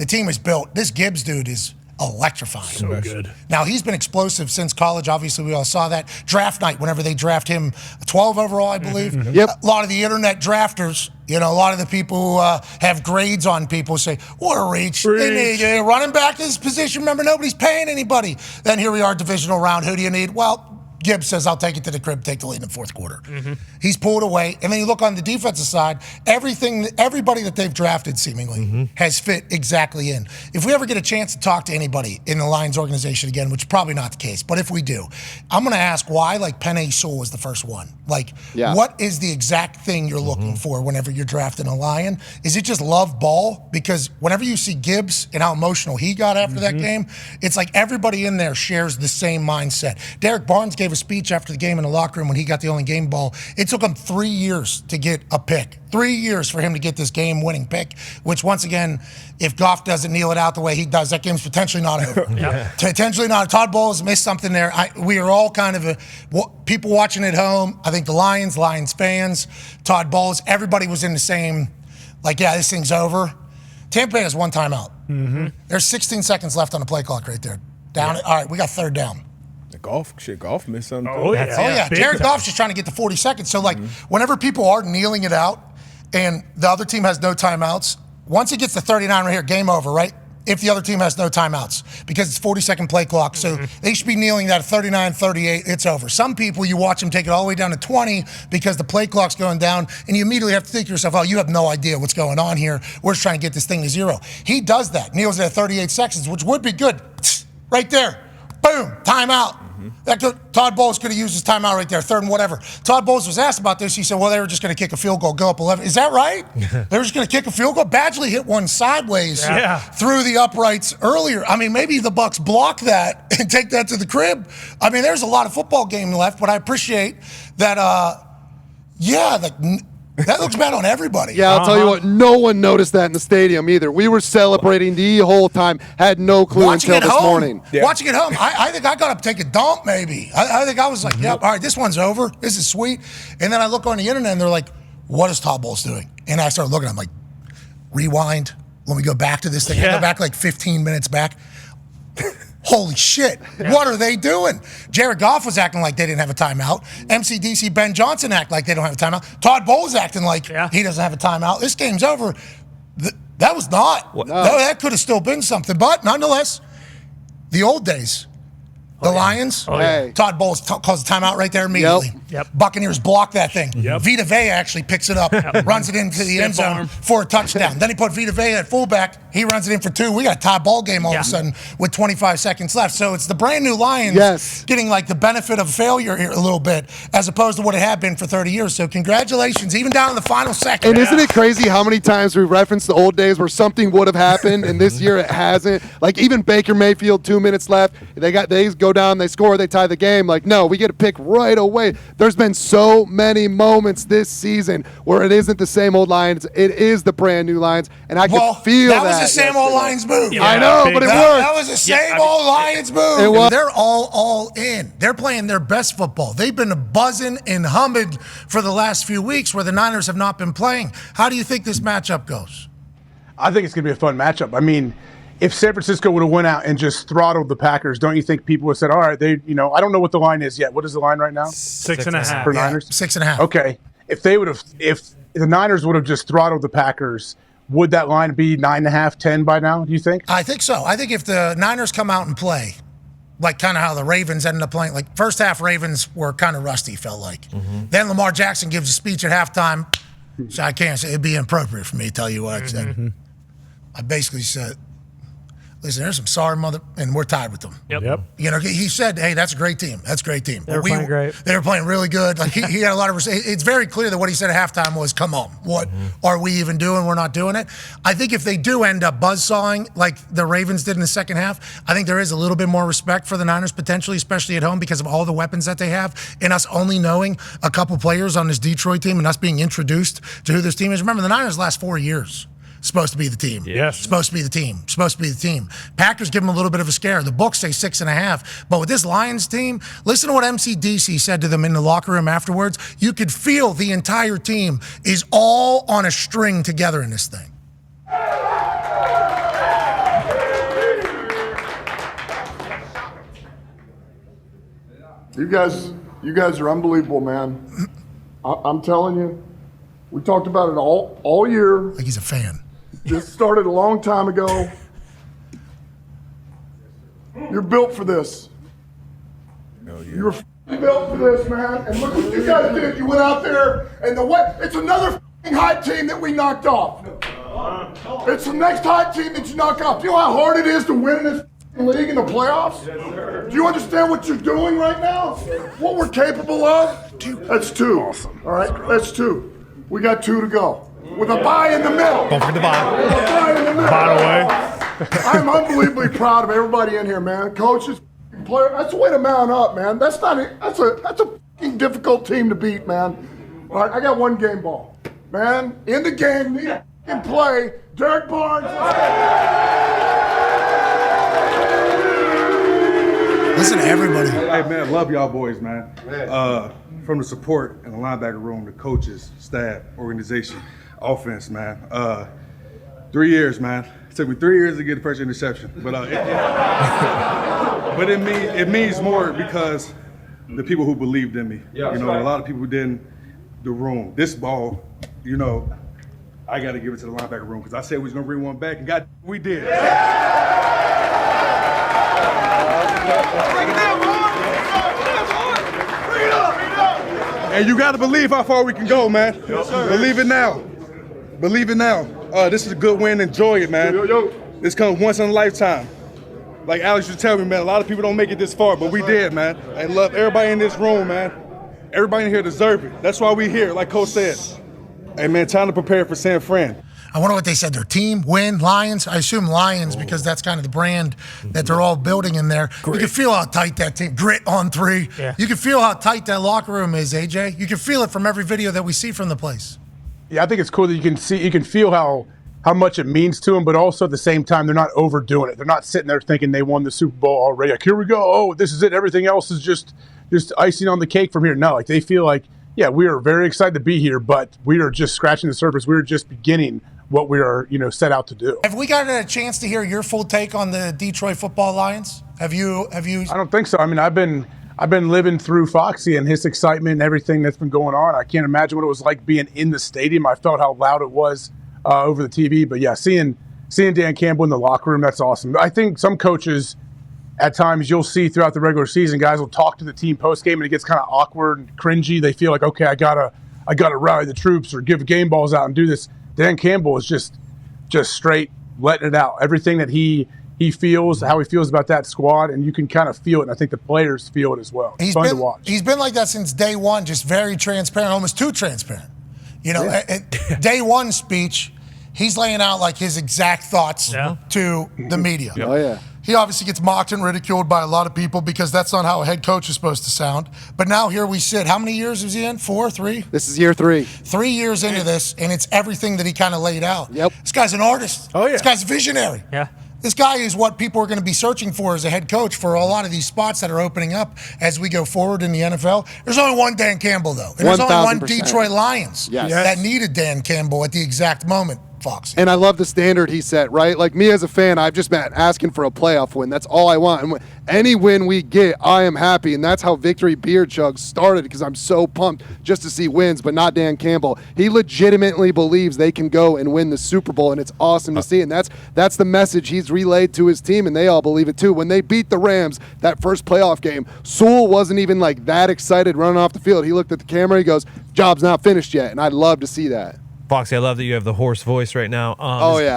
The team is built. This Gibbs dude is electrifying. So good. Now, he's been explosive since college. Obviously, we all saw that. Draft night, whenever they draft him, 12 overall, I believe. Yep. A lot of the internet drafters, a lot of the people who have grades on people say, what a reach. They need a running back in this position. Remember, nobody's paying anybody. Then here we are, divisional round. Who do you need? Well, Gibbs says, I'll take it to the crib, take the lead in the fourth quarter. He's pulled away. And then you look on the defensive side, everybody that they've drafted seemingly has fit exactly in. If we ever get a chance to talk to anybody in the Lions organization again, which is probably not the case, but if we do, I'm going to ask why, Penei Sewell was the first one. What is the exact thing you're looking for whenever you're drafting a Lion? Is it just love ball? Because whenever you see Gibbs and how emotional he got after that game, it's like everybody in there shares the same mindset. Derek Barnes gave a speech after the game in the locker room when he got the only game ball. It took him 3 years to get a pick. 3 years for him to get this game-winning pick, which, once again, if Goff doesn't kneel it out the way he does, that game's potentially not over. Potentially not. Todd Bowles missed something there. We are all kind of people watching at home. I think the Lions fans, Todd Bowles, everybody was in the same, this thing's over. Tampa Bay has one timeout. There's 16 seconds left on the play clock right there. All right, we got third down. Goff missed something. Oh, yeah. Jared Goff's just trying to get to 40 seconds. So, whenever people are kneeling it out and the other team has no timeouts, once it gets to 39 right here, game over, right? If the other team has no timeouts, because it's 40-second play clock. So they should be kneeling that at 39, 38, it's over. Some people, you watch them take it all the way down to 20 because the play clock's going down, and you immediately have to think to yourself, oh, you have no idea what's going on here. We're just trying to get this thing to zero. He does that, kneels it at 38 seconds, which would be good. Right there. Boom, timeout. Todd Bowles could have used his timeout right there, third and whatever. Todd Bowles was asked about this. He said, well, they were just going to kick a field goal, go up 11. Is that right? They were just going to kick a field goal? Badgley hit one sideways through the uprights earlier. I mean, maybe the Bucs block that and take that to the crib. I mean, there's a lot of football game left, but I appreciate that, that looks bad on everybody. Yeah, I'll tell you what, no one noticed that in the stadium either. We were celebrating the whole time, had no clue until this morning. Yeah. Watching it home, I think I got to take a dump maybe. I think I was like, yep, all right, this one's over. This is sweet. And then I look on the internet and they're like, what is Todd Bowles doing? And I started looking, I'm like, rewind. Let me go back to this thing. I go back 15 minutes back. Holy shit, what are they doing? Jared Goff was acting like they didn't have a timeout. MCDC Ben Johnson act like they don't have a timeout. Todd Bowles acting like he doesn't have a timeout. This game's over. That was not. No. That could have still been something. But nonetheless, the old days, the Lions, Todd Bowles calls a timeout right there immediately. Yep. Buccaneers block that thing. Vita Vea actually picks it up, runs it into the end zone for a touchdown. Then he put Vita Vea at fullback. He runs it in for 2. We got a tie ball game all of a sudden with 25 seconds left. So it's the brand new Lions getting the benefit of failure here a little bit as opposed to what it had been for 30 years. So congratulations, even down in the final second. And isn't it crazy how many times we reference the old days where something would have happened and this year it hasn't? Even Baker Mayfield, 2 minutes left. They go down, they score, they tie the game. No, we get a pick right away. There's been so many moments this season where it isn't the same old Lions. It is the brand new Lions, and I can feel that. That was the same old Lions move. I know, but it worked. That was the same old Lions move. They're all in. They're playing their best football. They've been buzzing and humming for the last few weeks where the Niners have not been playing. How do you think this matchup goes? I think it's going to be a fun matchup. I mean, if San Francisco would have went out and just throttled the Packers, don't you think people would have said, all right, I don't know what the line is yet. What is the line right now? 6.5. For Niners? 6.5. Okay. If the Niners would have just throttled the Packers, would that line be 9.5, 10 by now, do you think? I think so. I think if the Niners come out and play, kind of how the Ravens ended up playing, first half Ravens were kind of rusty, felt like. Then Lamar Jackson gives a speech at halftime, so I can't say it'd be inappropriate for me to tell you what I said. I basically said, listen, there's some sorry and we're tied with them. Yep. He said, hey, that's a great team. That's a great team. They were playing great. They were playing really good. He had a lot of it's very clear that what he said at halftime was, come on, what are we even doing? We're not doing it. I think if they do end up buzzsawing like the Ravens did in the second half, I think there is a little bit more respect for the Niners potentially, especially at home because of all the weapons that they have and us only knowing a couple players on this Detroit team and us being introduced to who this team is. Remember, the Niners last 4 years. Supposed to be the team. Yes. Supposed to be the team. Packers give them a little bit of a scare. The books say 6.5. But with this Lions team, listen to what MCDC said to them in the locker room afterwards. You could feel the entire team is all on a string together in this thing. You guys are unbelievable, man. I'm telling you, we talked about it all year. Like he's a fan. This started a long time ago. You're built for this. Oh, yeah. You're built for this, man. And look what you guys did. You went out there, and it's another hot team that we knocked off. It's the next hot team that you knock off. Do you know how hard it is to win in this league in the playoffs? Do you understand what you're doing right now? What we're capable of? That's 2. Awesome. All right, that's 2. We got 2 to go. With a bye in the middle. Don't forget the bye. With a bye in the middle. By the way. I'm unbelievably proud of everybody in here, man. Coaches, players. That's the way to mount up, man. That's a fucking difficult team to beat, man. All right, I got 1 game ball, man. In the game, need to play. Derek Barnes. Listen to everybody. Hey, man, love y'all boys, man. From the support in the linebacker room, the coaches, staff, organization, offense, man. 3 years, man. It took me 3 years to get the first interception. But but it means more because the people who believed in me. You know, a lot of people didn't. The room. This ball, you know, I got to give it to the linebacker room because I said we was going to bring one back, and God, we did. And you got to believe how far we can go, man. Believe it now. Believe it now. This is a good win. Enjoy it, man. This comes once in a lifetime. Like Alex used to tell me, man, a lot of people don't make it this far, but we did, man. I love everybody in this room, man. Everybody in here deserves it. That's why we here, like Coach said. Hey, man, time to prepare for San Fran. I wonder what they said. Their team, win, Lions. I assume Lions because that's kind of the brand that they're all building in there. You can feel how tight that team, grit on 3. Yeah. You can feel how tight that locker room is, AJ. You can feel it from every video that we see from the place. Yeah, I think it's cool that you can feel how much it means to them, but also at the same time, they're not overdoing it. They're not sitting there thinking they won the Super Bowl already. Like, here we go. Oh, this is it. Everything else is just icing on the cake from here. No, like they feel like, yeah, we are very excited to be here, but we are just scratching the surface. We are just beginning what we are, set out to do. Have we got a chance to hear your full take on the Detroit Football Lions? Have you? I don't think so. I mean, I've been living through Foxy and his excitement and everything that's been going on. I can't imagine what it was like being in the stadium. I felt how loud it was over the TV. But yeah, seeing Dan Campbell in the locker room, that's awesome. I think some coaches, at times, you'll see throughout the regular season, guys will talk to the team post game and it gets kind of awkward and cringy. They feel like, okay, I gotta rally the troops or give game balls out and do this. Dan Campbell is just straight letting it out. Everything that he feels, how he feels about that squad, and you can kind of feel it, and I think the players feel it as well. It's fun to watch. He's been like that since day one, just very transparent, almost too transparent. At day one speech, he's laying out like his exact thoughts to the media. Oh, yeah. He obviously gets mocked and ridiculed by a lot of people because that's not how a head coach is supposed to sound. But now here we sit. How many years is he in? 4, 3? This is year 3. 3 years into this, and it's everything that he kind of laid out. Yep. This guy's an artist. Oh, yeah. This guy's a visionary. Yeah. This guy is what people are going to be searching for as a head coach for a lot of these spots that are opening up as we go forward in the NFL. There's only one Dan Campbell, though. And there's only one Detroit Lions that needed Dan Campbell at the exact moment. Fox. And I love the standard he set, right? Like me as a fan, I've just been asking for a playoff win. That's all I want. And any win we get, I am happy. And that's how Victory Beer Chug started because I'm so pumped just to see wins, but not Dan Campbell. He legitimately believes they can go and win the Super Bowl, and it's awesome to see. And that's the message he's relayed to his team, and they all believe it too. When they beat the Rams, that first playoff game, Sewell wasn't even like that excited running off the field. He looked at the camera, he goes, job's not finished yet. And I'd love to see that. Foxy, I love that you have the hoarse voice right now.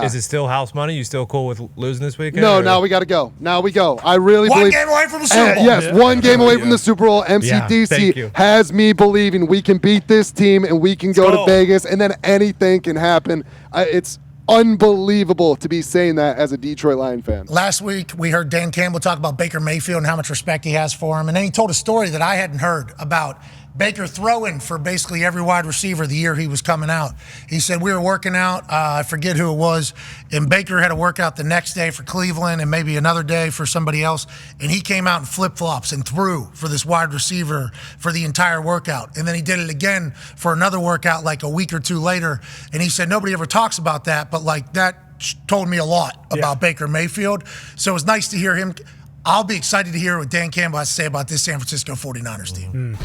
Is it still house money? You still cool with losing this weekend? No, now we got to go. Now we go. I really one believe. One game away from the Super Bowl. Yes, one game away from the Super Bowl. MCDC has me believing we can beat this team and we can go to Vegas and then anything can happen. It's unbelievable to be saying that as a Detroit Lion fan. Last week, we heard Dan Campbell talk about Baker Mayfield and how much respect he has for him. And then he told a story that I hadn't heard about Baker throwing for basically every wide receiver the year he was coming out. He said, we were working out, I forget who it was, and Baker had to work out the next day for Cleveland and maybe another day for somebody else, and he came out in flip-flops and threw for this wide receiver for the entire workout. And then he did it again for another workout like a week or two later, and he said, nobody ever talks about that, but like that told me a lot about Baker Mayfield. So it was nice to hear him. I'll be excited to hear what Dan Campbell has to say about this San Francisco 49ers team.